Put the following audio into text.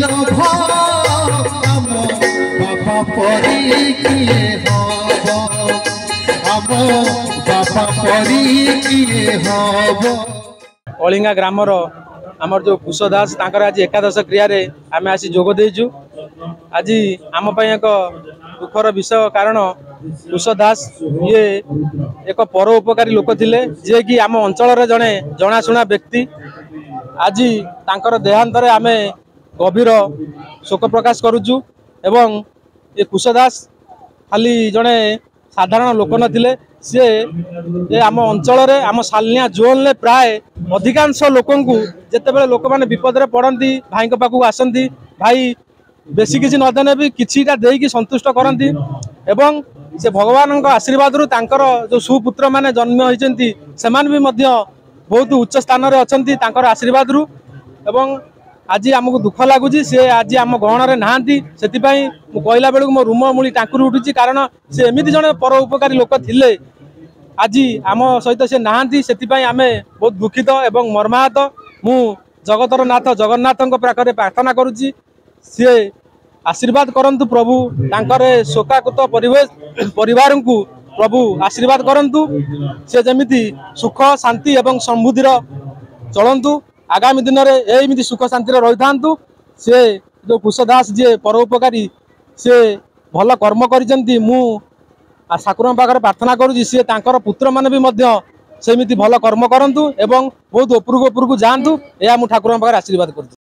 लोभ आम बापा परी किए हब आम बापा परी किए हब। कलिंगा ग्रामर आमर जो कुश दास तांकर आज एकादश क्रिया आम आसी जोग देचु। आज आम एक दुखर विषय कारण कुश दास ये एक परोपकारी लोक थिले जे कि आम अंचल जड़े जनाशुना व्यक्ति। आज तांकर देहांतर आम गभीर शोक प्रकाश करुचु एवं ये कुश दास खाली जड़े साधारण लोक नथिले सी आम अंचल आम सालनिया जोन ले प्राय अधिकांश लोक जिते लोक मैंने विपद में पड़ती भाई पाखक आसती भाई बेसी किसी नदेने भी किछिटा देकी संतुष्ट करती एवं से भगवान आशीर्वाद रु तांकर जो सुपुत्र माने जन्म होती से बहुत उच्च स्थान में अच्छा आशीर्वाद रु एवं आज आमको दुख लगुच सी आज आम गहन नहांती से कहला बेलू मो रूम मूली टाँकुरी उठुची कारण से एमती जड़े परोपकारी लोक थिले आज आम सहित से नहांती से आम बहुत दुखित एवं मर्माहत। मु जगतर नाथ जगन्नाथ पाखे प्रार्थना करुच्ची सी आशीर्वाद करंतु प्रभु तांकर शोकाकुत परिवार को प्रभु आशीर्वाद करंतु से जमिति सुख शांति एवं समृद्धिर चलंतु आगामी दिन में एमती सुख शांति रही था। से जो कुश दास जी परोपकारी से भल कर्म करिसेंती मु ठाकुर पाखे प्रार्थना करुच्ची सी तांकर पुत्र माने भी सेमिति भल कर्म करंतु एवं बहुत उपरकू जातु या ठाकुर पाखे आशीर्वाद करुच्ची।